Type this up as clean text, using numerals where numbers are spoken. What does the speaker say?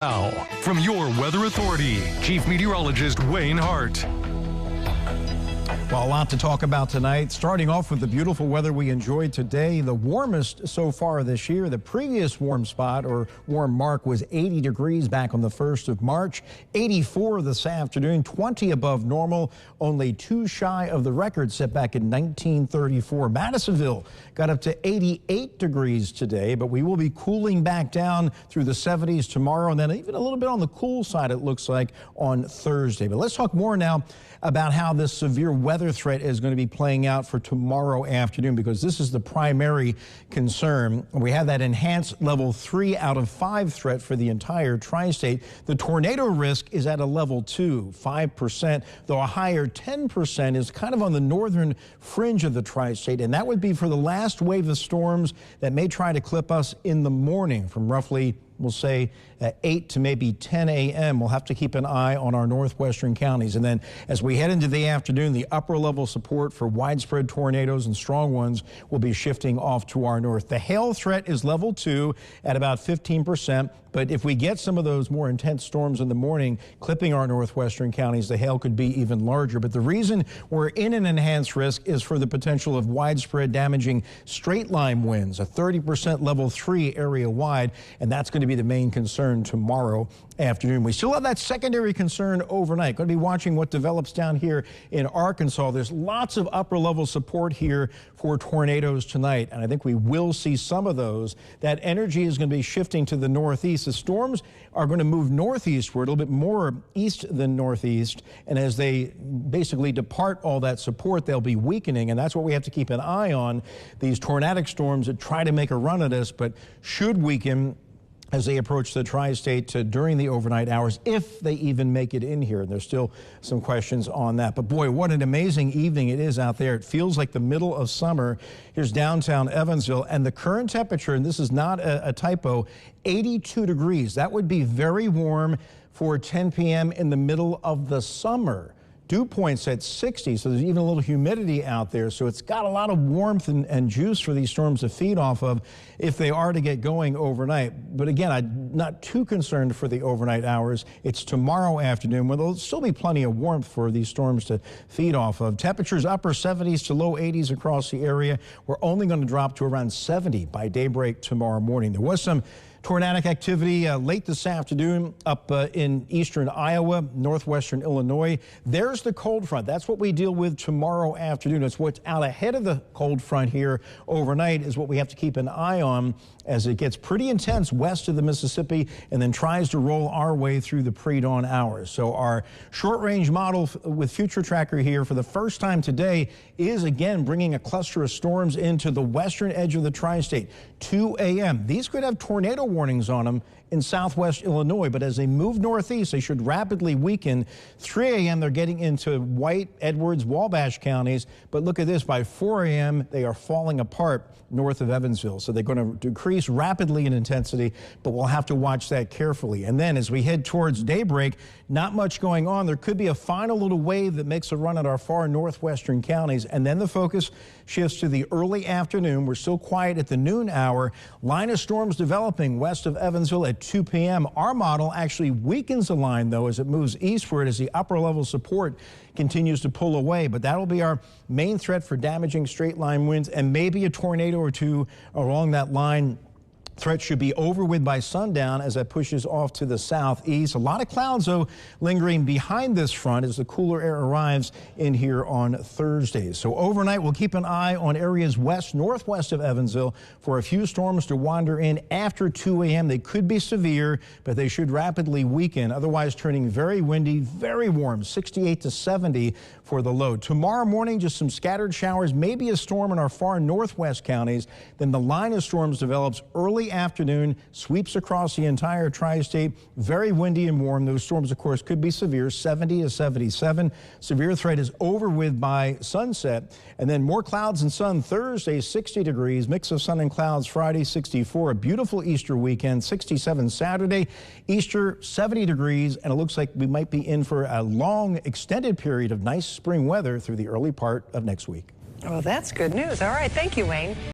Now, from your Weather Authority, Chief Meteorologist Wayne Hart. Well, a lot to talk about tonight. Starting off with the beautiful weather we enjoyed today, the warmest so far this year. The previous warm spot or warm mark was 80 degrees back on the 1st of March, 84 this afternoon, 20 above normal, only 2 shy of the record set back in 1934. Madisonville got up to 88 degrees today, but we will be cooling back down through the 70s tomorrow, and then even a little bit on the cool side, it looks like, on Thursday. But let's talk more now about how this severe weather threat is going to be playing out for tomorrow afternoon, because this is the primary concern. We have that enhanced level 3 out of 5 threat for the entire tri-state. The tornado risk is at a level 2, 5%, though a higher 10% is kind of on the northern fringe of the tri-state, and that would be for the last wave of storms that may try to clip us in the morning from roughly, we'll say, 8 to maybe 10 a.m. We'll have to keep an eye on our northwestern counties. And then as we head into the afternoon, the upper level support for widespread tornadoes and strong ones will be shifting off to our north. The hail threat is level 2 at about 15%. But if we get some of those more intense storms in the morning clipping our northwestern counties, the hail could be even larger. But the reason we're in an enhanced risk is for the potential of widespread damaging straight line winds, a 30% level 3 area wide, and that's going to be the main concern tomorrow afternoon. We still have that secondary concern overnight. Going to be watching what develops down here in Arkansas. There's lots of upper level support here for tornadoes tonight, and I think we will see some of those. That energy is going to be shifting to the northeast. The storms are going to move northeastward, a little bit more east than northeast, and as they basically depart all that support, they'll be weakening, and that's what we have to keep an eye on. These tornadic storms that try to make a run at us but should weaken as they approach the tri-state during the overnight hours, if they even make it in here. And there's still some questions on that. But boy, what an amazing evening it is out there. It feels like the middle of summer. Here's downtown Evansville, and the current temperature, and this is not a typo, 82 degrees. That would be very warm for 10 p.m. in the middle of the summer. Dew points at 60, so there's even a little humidity out there. So it's got a lot of warmth and juice for these storms to feed off of if they are to get going overnight. But again, I'm not too concerned for the overnight hours. It's tomorrow afternoon when there'll still be plenty of warmth for these storms to feed off of. Temperatures upper 70s to low 80s across the area. We're only going to drop to around 70 by daybreak tomorrow morning. There was some tornadic activity late this afternoon up in eastern Iowa, northwestern Illinois. There's the cold front. That's what we deal with tomorrow afternoon. It's what's out ahead of the cold front here overnight is what we have to keep an eye on as it gets pretty intense west of the Mississippi and then tries to roll our way through the pre-dawn hours. So our short-range model with Future Tracker here for the first time today is again bringing a cluster of storms into the western edge of the tri-state. 2 a.m. These could have tornado warnings on them in southwest Illinois, but as they move northeast, they should rapidly weaken. 3 a.m. they're getting into White, Edwards, Wabash counties, but look at this, by 4 a.m. they are falling apart north of Evansville. So they're going to decrease rapidly in intensity, but we'll have to watch that carefully. And then as we head towards daybreak, not much going on. There could be a final little wave that makes a run at our far northwestern counties, and then the focus shifts to the early afternoon. We're still quiet at the noon hour. Line of storms developing west of Evansville at 2 p.m. Our model actually weakens the line, though, as it moves eastward as the upper level support continues to pull away. But that'll be our main threat for damaging straight line winds, and maybe a tornado or two along that line. Threat should be over with by sundown as that pushes off to the southeast. A lot of clouds, though, lingering behind this front as the cooler air arrives in here on Thursday. So overnight, we'll keep an eye on areas west-northwest of Evansville for a few storms to wander in after 2 a.m. They could be severe, but they should rapidly weaken, otherwise turning very windy, very warm, 68 to 70 for the low. Tomorrow morning, just some scattered showers, maybe a storm in our far northwest counties. Then the line of storms develops early afternoon, sweeps across the entire tri-state, very windy and warm. Those storms, of course, could be severe, 70 to 77. Severe threat is over with by sunset. And then more clouds and sun Thursday, 60 degrees, mix of sun and clouds Friday, 64. A beautiful Easter weekend, 67 Saturday, Easter, 70 degrees, and it looks like we might be in for a long, extended period of nice spring weather through the early part of next week. Well, that's good news. All right, thank you, Wayne.